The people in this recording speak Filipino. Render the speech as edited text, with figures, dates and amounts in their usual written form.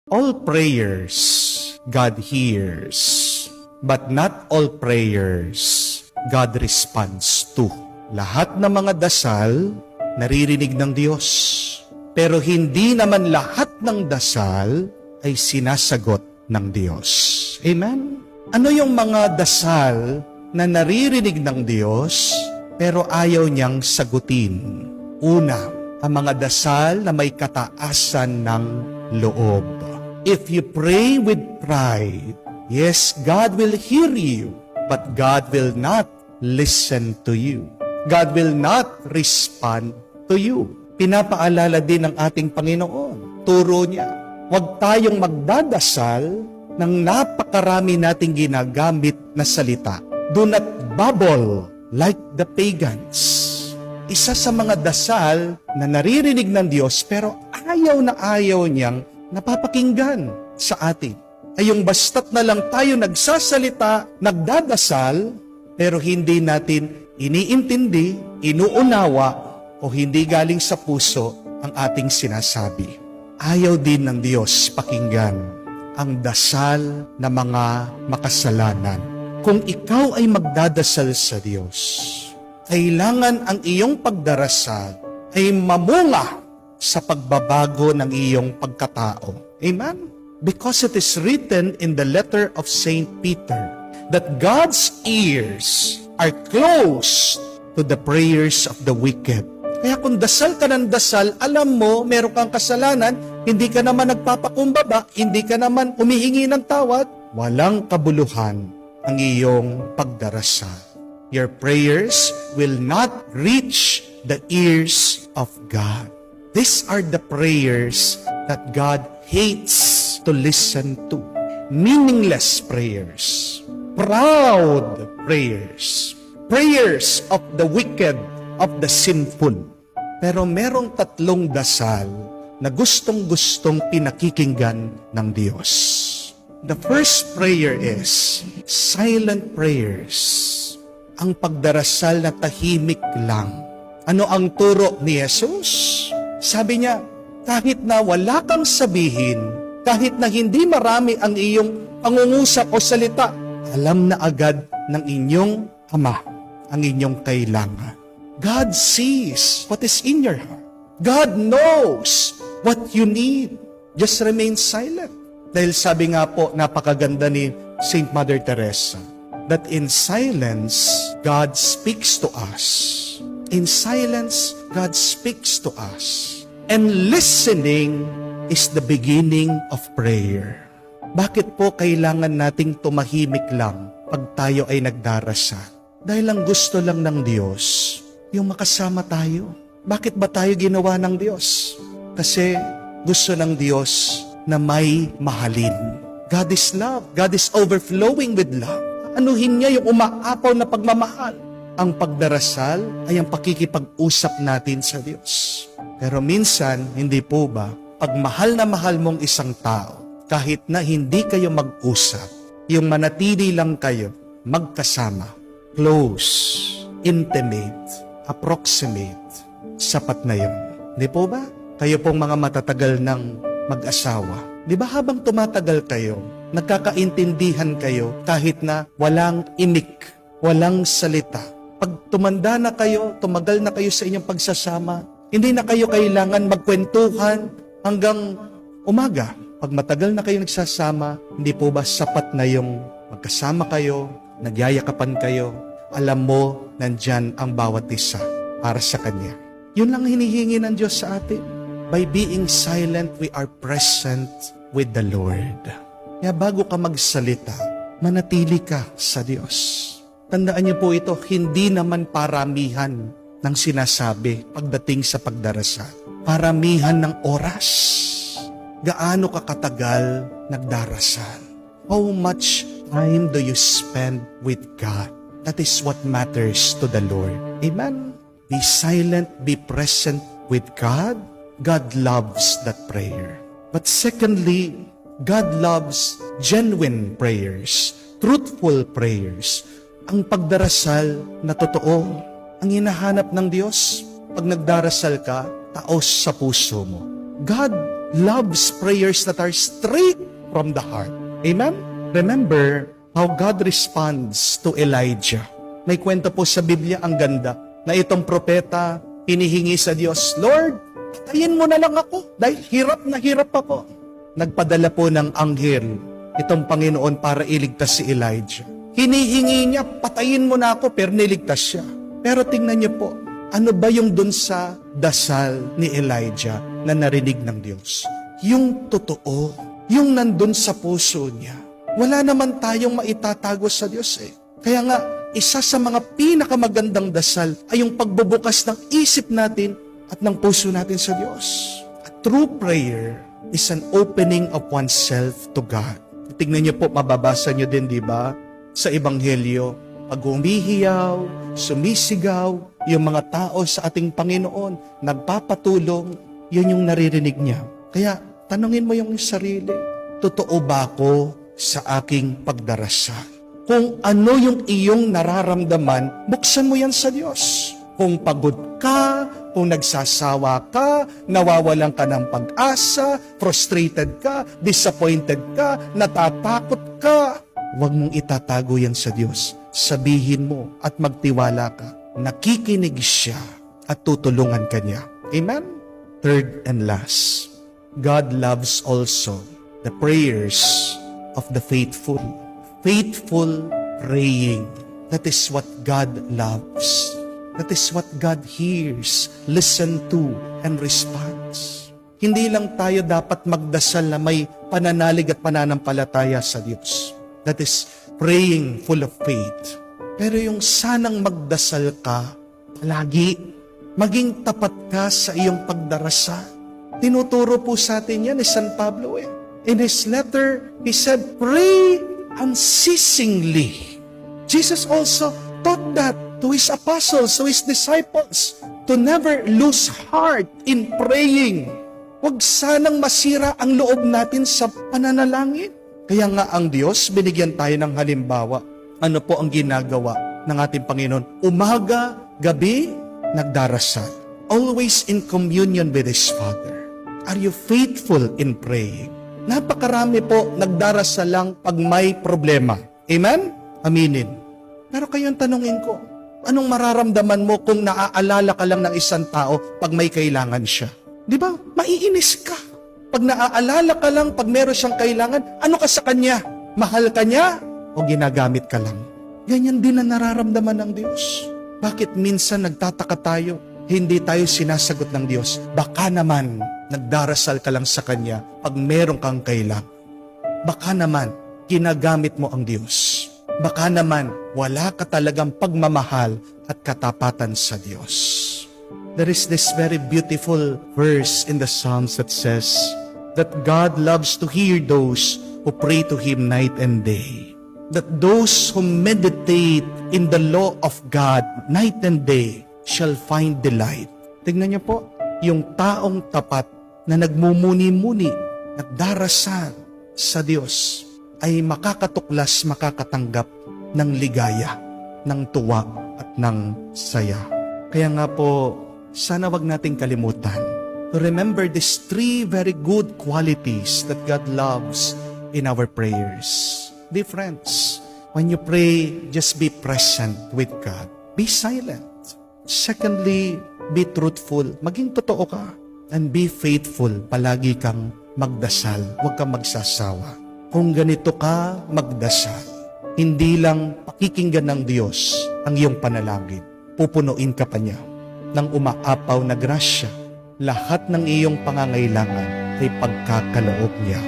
All prayers God hears, but not all prayers God responds to. Lahat ng mga dasal naririnig ng Diyos, pero hindi naman lahat ng dasal ay sinasagot ng Diyos. Amen? Ano yung mga dasal na naririnig ng Diyos pero ayaw niyang sagutin? Una, ang mga dasal na may kataasan ng loob. If you pray with pride, yes, God will hear you, but God will not listen to you. God will not respond to you. Pinapaalala din ng ating Panginoon. Turo niya, huwag tayong magdadasal ng napakarami nating ginagamit na salita. Do not babble like the pagans. Isa sa mga dasal na naririnig ng Diyos pero ayaw niyang napapakinggan sa atin ay yung basta't na lang tayo nagsasalita, nagdadasal, pero hindi natin iniintindi, inuunawa, o hindi galing sa puso ang ating sinasabi. Ayaw din ng Diyos pakinggan ang dasal na mga makasalanan. Kung ikaw ay magdadasal sa Diyos, kailangan ang iyong pagdarasal ay mamunga sa pagbabago ng iyong pagkatao. Amen? Because it is written in the letter of Saint Peter that God's ears are closed to the prayers of the wicked. Kaya kung dasal ka ng dasal, alam mo, meron kang kasalanan, hindi ka naman nagpapakumbaba, hindi ka naman humihingi ng tawad, walang kabuluhan ang iyong pagdarasal. Your prayers will not reach the ears of God. These are the prayers that God hates to listen to. Meaningless prayers, proud prayers, prayers of the wicked, of the sinful. Pero merong tatlong dasal na gustong-gustong pinakikinggan ng Diyos. The first prayer is silent prayers. Ang pagdarasal na tahimik lang. Ano ang turo ni Jesus? Sabi niya, kahit na wala kang sabihin, kahit na hindi marami ang iyong pangungusap o salita, alam na agad ng inyong Ama ang inyong kailangan. God sees what is in your heart. God knows what you need. Just remain silent. Dahil sabi nga po, napakaganda ni Saint Mother Teresa, that in silence, God speaks to us. In silence, God speaks to us. And listening is the beginning of prayer. Bakit po kailangan nating tumahimik lang pag tayo ay nagdarasal? Dahil ang gusto lang ng Diyos, yung makasama tayo. Bakit ba tayo ginawa ng Diyos? Kasi gusto ng Diyos na may mahalin. God is love. God is overflowing with love. Anuhin niya yung umaapaw na pagmamahal. Ang pagdarasal ay ang pakikipag-usap natin sa Diyos. Pero minsan, hindi po ba, pag mahal na mahal mong isang tao, kahit na hindi kayo mag-usap, yung manatili lang kayo, magkasama, close, intimate, approximate, sapat na yun. Di po ba? Kayo pong mga matatagal ng mag-asawa. Di ba habang tumatagal kayo, nagkakaintindihan kayo kahit na walang imik, walang salita. Pag tumanda na kayo, tumagal na kayo sa inyong pagsasama, hindi na kayo kailangan magkwentuhan hanggang umaga. Pag matagal na kayo nagsasama, hindi po ba sapat na yung magkasama kayo, nagyayakapan kayo, alam mo, nandyan ang bawat isa para sa Kanya. Yun lang hinihingi ng Diyos sa atin. By being silent, we are present with the Lord. Kaya bago ka magsalita, manatili ka sa Diyos. Tandaan niyo po ito, hindi naman paramihan ng sinasabi pagdating sa pagdarasal. Paramihan ng oras. Gaano ka katagal nagdarasal? How much time do you spend with God? That is what matters to the Lord. Amen? Be silent, be present with God. God loves that prayer. But secondly, God loves genuine prayers, truthful prayers. Ang pagdarasal na totoo, ang hinahanap ng Diyos, pag nagdarasal ka, taos sa puso mo. God loves prayers that are straight from the heart. Amen? Remember how God responds to Elijah. May kwento po sa Biblia, ang ganda, na itong propeta, hinihingi sa Diyos, Lord, patayin mo na lang ako dahil hirap na hirap ako. Nagpadala po ng anghel itong Panginoon para iligtas si Elijah. Hinihingi niya, patayin mo na ako, pero niligtas siya. Pero tingnan niyo po, ano ba yung dun sa dasal ni Elijah na narinig ng Diyos? Yung totoo, yung nandun sa puso niya. Wala naman tayong maitatago sa Diyos eh. Kaya nga, isa sa mga pinakamagandang dasal ay yung pagbubukas ng isip natin at ng puso natin sa Diyos. A true prayer is an opening of oneself to God. Tingnan niyo po, mababasa niyo din, di ba? Sa Ebanghelyo, pag humihiyaw, sumisigaw, yung mga tao sa ating Panginoon, nagpapatulong, yun yung naririnig niya. Kaya, tanungin mo yung sarili, totoo ba ako sa aking pagdarasal? Kung ano yung iyong nararamdaman, buksan mo yan sa Diyos. Kung pagod ka, kung nagsasawa ka, nawawalan ka ng pag-asa, frustrated ka, disappointed ka, natatakot ka, huwag mong itatago yan sa Diyos. Sabihin mo at magtiwala ka. Nakikinig siya at tutulungan ka niya. Amen? Third and last, God loves also the prayers of the faithful. Faithful praying. That is what God loves. That is what God hears, listen to, and responds. Hindi lang tayo dapat magdasal na may pananalig at pananampalataya sa Diyos. That is praying full of faith. Pero yung sanang magdasal ka, lagi, maging tapat ka sa iyong pagdarasal. Tinuturo po sa atin yan ni San Pablo eh. In his letter, he said, pray unceasingly. Jesus also taught that to his apostles, to his disciples, to never lose heart in praying. Huwag sanang masira ang loob natin sa pananalangin. Kaya nga ang Diyos, binigyan tayo ng halimbawa. Ano po ang ginagawa ng ating Panginoon? Umaga, gabi, nagdarasal. Always in communion with His Father. Are you faithful in praying? Napakarami po nagdarasal lang pag may problema. Amen? Aminin. Pero kayo ang tanungin ko, anong mararamdaman mo kung naaalala ka lang ng isang tao pag may kailangan siya? Di ba? Maiinis ka. Pag naaalala ka lang, pag meron siyang kailangan, ano ka sa kanya? Mahal ka niya? O ginagamit ka lang? Ganyan din ang nararamdaman ng Diyos. Bakit minsan nagtataka tayo, hindi tayo sinasagot ng Diyos? Baka naman, nagdarasal ka lang sa Kanya pag meron kang kailangan. Baka naman, ginagamit mo ang Diyos. Baka naman, wala ka talagang pagmamahal at katapatan sa Diyos. There is this very beautiful verse in the Psalms that says that God loves to hear those who pray to Him night and day. That those who meditate in the law of God night and day shall find delight. Tingnan niyo po, yung taong tapat na nagmumuni-muni, nagdarasal sa Diyos, ay makakatuklas, makakatanggap ng ligaya, ng tuwa at ng saya. Kaya nga po, sana wag nating kalimutan to remember these three very good qualities that God loves in our prayers. Dear friends, when you pray, just be present with God. Be silent. Secondly, be truthful. Maging totoo ka. And be faithful. Palagi kang magdasal. Huwag kang magsasawa. Kung ganito ka magdasal, hindi lang pakikinggan ng Diyos ang iyong panalangin. Pupunuin ka pa niya ng umaapaw na grasya. Lahat ng iyong pangangailangan ay pagkakaloob niya.